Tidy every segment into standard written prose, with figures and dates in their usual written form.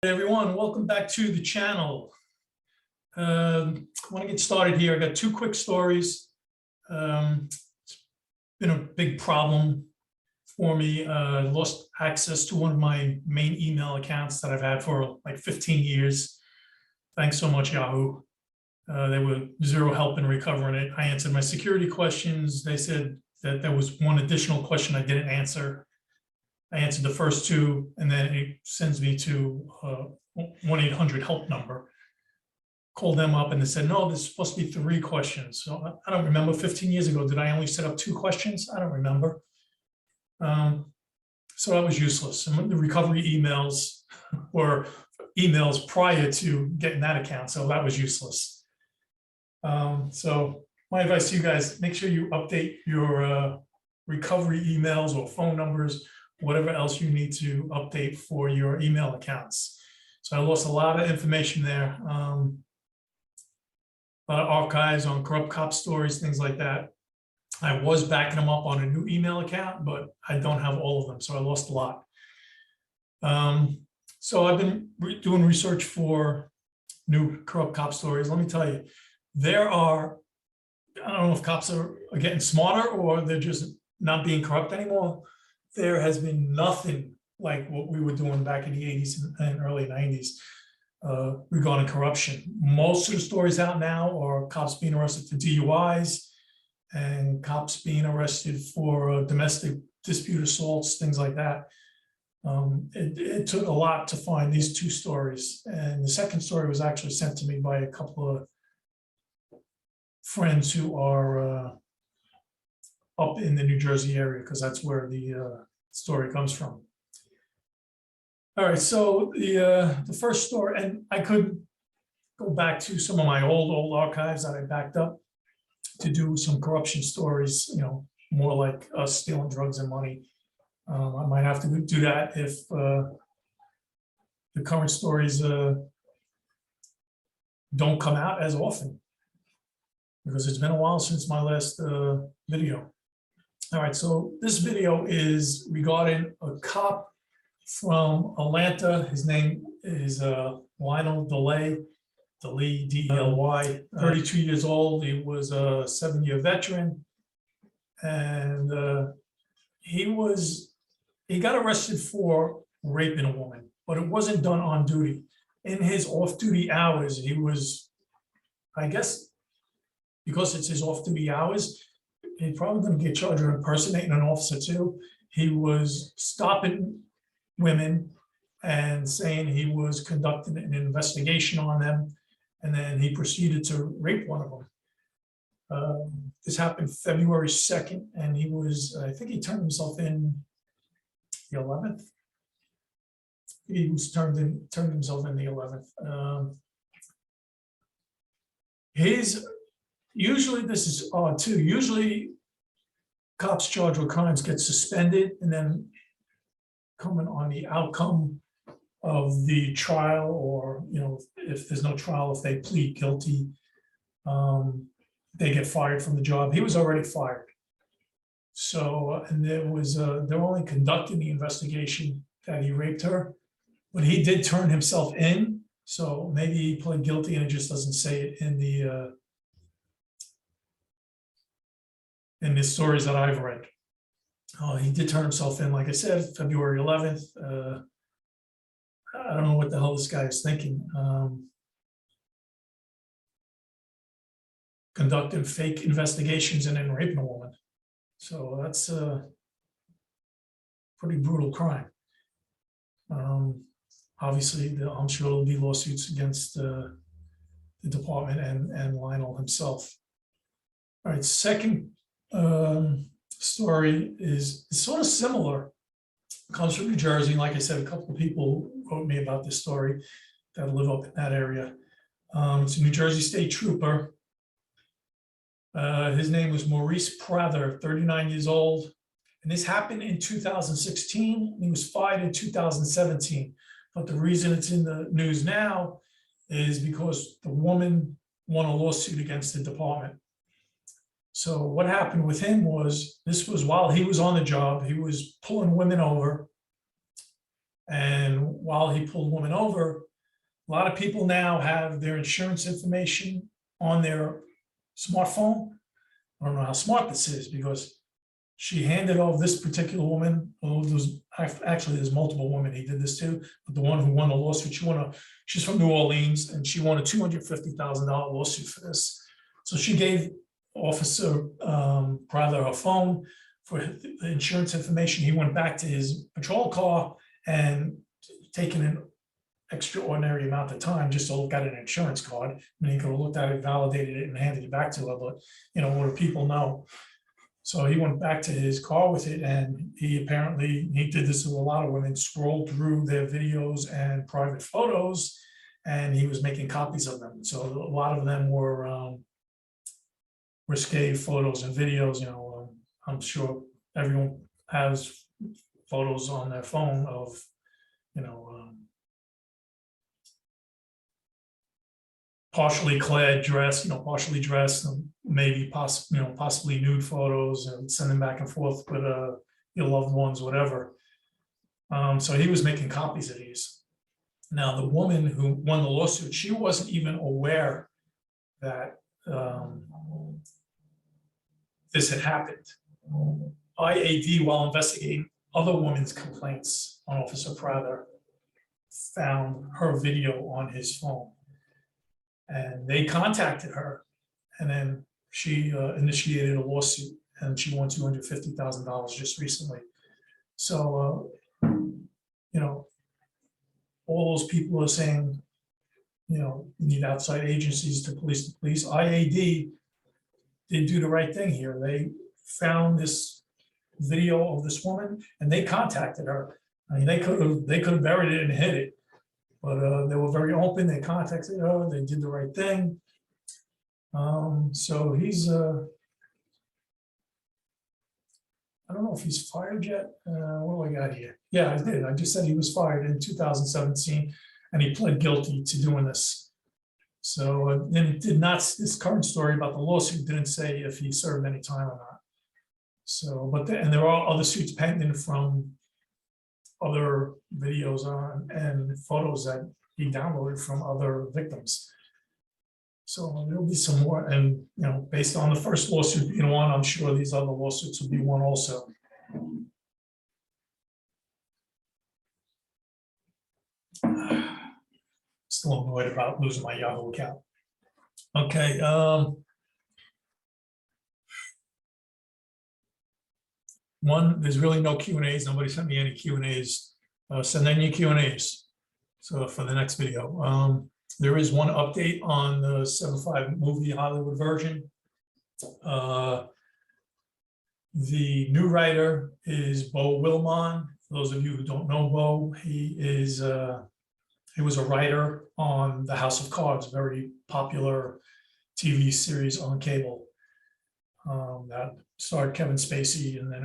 Hey everyone, welcome back to the channel. I want to get started here. I got two quick stories. It's been a big problem for me. I lost access to one of my main email accounts that I've had for like 15 years. Thanks so much, Yahoo. They were zero help in recovering it. I answered my security questions. They said that there was one additional question I didn't answer. I answered the first two, and then it sends me to 1-800 help number. Called them up and they said, no, there's supposed to be 3 questions. So I don't remember 15 years ago, did I only set up 2 questions? I don't remember. So that was useless. And the recovery emails were emails prior to getting that account. So that was useless. So my advice to you guys, make sure you update your recovery emails or phone numbers, whatever else you need to update for your email accounts. So I lost a lot of information there. A lot of archives on corrupt cop stories, things like that. I was backing them up on a new email account, but I don't have all of them, so I lost a lot. So I've been doing research for new corrupt cop stories. Let me tell you, there are, I don't know if cops are getting smarter or they're just not being corrupt anymore. There has been nothing like what we were doing back in the 80s and early 90s regarding corruption. Most of the stories out now are cops being arrested for DUIs and cops being arrested for domestic dispute assaults, things like that. It took a lot to find these 2 stories. And the second story was actually sent to me by a couple of friends who are up in the New Jersey area, because that's where the story comes from. All right, so the first story, and I could go back to some of my old archives that I backed up to do some corruption stories, you know, more like us stealing drugs and money. I might have to do that if the current stories don't come out as often, because it's been a while since my last video. All right, so this video is regarding a cop from Atlanta. His name is Lionel DeLay, D-E-L-Y, 32 years old. He was a 7-year veteran, and he got arrested for raping a woman, but it wasn't done on duty. In his off-duty hours, he was, I guess, because it's his off-duty hours, he's probably going to get charged with impersonating an officer too. He was stopping women and saying he was conducting an investigation on them, and then he proceeded to rape one of them. This happened February 2nd, and he was, I think he turned himself in the 11th. He was turned himself in the 11th. Usually this is odd too. Usually cops charged with crimes get suspended, and then coming on the outcome of the trial, or, you know, if there's no trial, if they plead guilty, they get fired from the job. He was already fired. So, and they're only conducting the investigation that he raped her, but he did turn himself in. So maybe he pled guilty and it just doesn't say it in the stories that I've read. He did turn himself in, like I said, February 11th. I don't know what the hell this guy is thinking. Conducting fake investigations and then raping a woman. So that's a pretty brutal crime. Obviously, I'm sure there'll be lawsuits against the department and Lionel himself. All right, second story is sort of similar. It comes from New Jersey. Like I said, a couple of people wrote me about this story that live up in that area. It's a New Jersey state trooper. His name was Maurice Prather, 39 years old. And this happened in 2016. He was fired in 2017. But the reason it's in the news now is because the woman won a lawsuit against the department. So what happened with him was, this was while he was on the job, he was pulling women over And while he pulled the woman over, a lot of people now have their insurance information on their smartphone. I don't know how smart this is, because she handed over this particular woman. Oh, there's multiple women he did this to, but the one who won the lawsuit, she's from New Orleans, and she won a $250,000 lawsuit for this. So she gave Officer Prather her phone for the insurance information. He went back to his patrol car and taken an extraordinary amount of time just to look at an insurance card. I mean, he could have looked at it, validated it, and handed it back to her, but what do people know? So he went back to his car with it, and he did this with a lot of women, scrolled through their videos and private photos, and he was making copies of them. So a lot of them were risque photos and videos. I'm sure everyone has photos on their phone of, partially clad, dressed, partially dressed, maybe possibly nude photos, and sending back and forth with your loved ones, whatever. So he was making copies of these. Now, the woman who won the lawsuit, she wasn't even aware that this had happened. IAD, while investigating other women's complaints on Officer Prather, found her video on his phone. And they contacted her, and then she initiated a lawsuit, and she won $250,000 just recently. So, all those people are saying, you need outside agencies to police the police. IAD did do the right thing here. They found this video of this woman, and they contacted her. I mean, they could have buried it and hid it. But they were very open. They contacted her. They did the right thing. So he's, I don't know if he's fired yet. What do I got here? Yeah, I did. I just said he was fired in 2017, and he pled guilty to doing this. So then it did not, this current story about the lawsuit didn't say if he served any time or not. So, and there are other suits pending from other videos and photos that he downloaded from other victims. So there'll be some more, and based on the first lawsuit being won, I'm sure these other lawsuits will be won also. Still annoyed about losing my Yahoo account. Okay. There's really no Q&As. Nobody sent me any Q&As. Send in your Q&As. So for the next video, there is one update on the 7.5 movie Hollywood version. The new writer is Bo Wilmon. For those of you who don't know Bo, he was a writer on The House of Cards, very popular TV series on cable. That starred Kevin Spacey, and then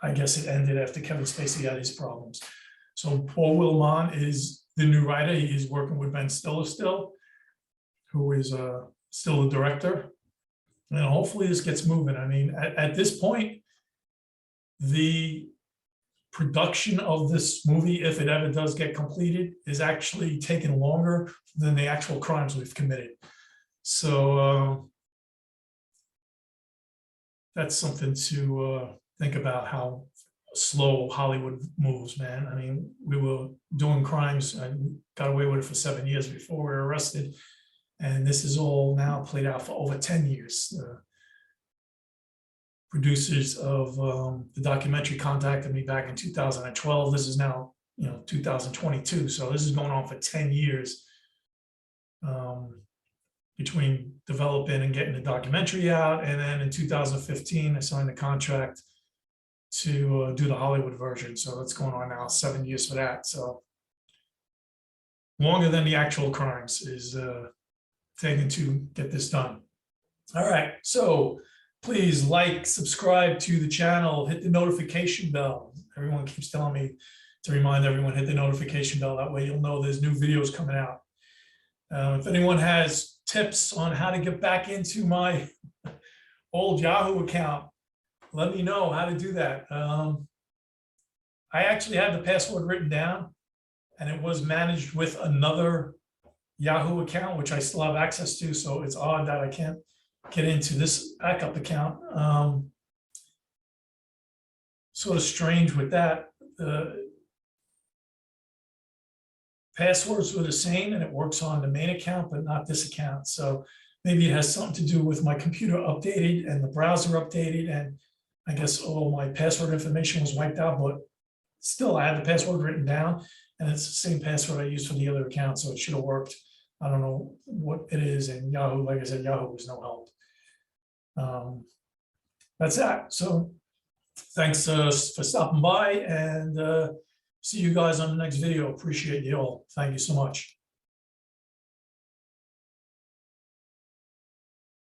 I guess it ended after Kevin Spacey had his problems. So Paul Wilmon is the new writer. He is working with Ben Stiller still, who is still the director. And hopefully this gets moving. I mean, at this point, the production of this movie, if it ever does get completed, is actually taking longer than the actual crimes we've committed. So that's something to think about, how slow Hollywood moves, man. I mean, we were doing crimes and got away with it for 7 years before we were arrested. And this is all now played out for over 10 years. Producers of the documentary contacted me back in 2012. This is now, 2022. So this is going on for 10 years between developing and getting the documentary out. And then in 2015, I signed a contract to do the Hollywood version. So that's going on now 7 years for that. So longer than the actual crimes is taken to get this done. All right, so please like, subscribe to the channel, hit the notification bell. Everyone keeps telling me to remind everyone, hit the notification bell. That way you'll know there's new videos coming out. If anyone has tips on how to get back into my old Yahoo account, let me know how to do that. I actually had the password written down, and it was managed with another Yahoo account, which I still have access to. So it's odd that I can't get into this backup account. Sort of strange with that. The passwords were the same, and it works on the main account, but not this account. So maybe it has something to do with my computer updated and the browser updated, and I guess all my password information was wiped out, but still I had the password written down, and it's the same password I used for the other account, so it should have worked. I don't know what it is, and Yahoo, like I said, Yahoo was no help. That's that. So thanks for stopping by, and see you guys on the next video. Appreciate you all. Thank you so much.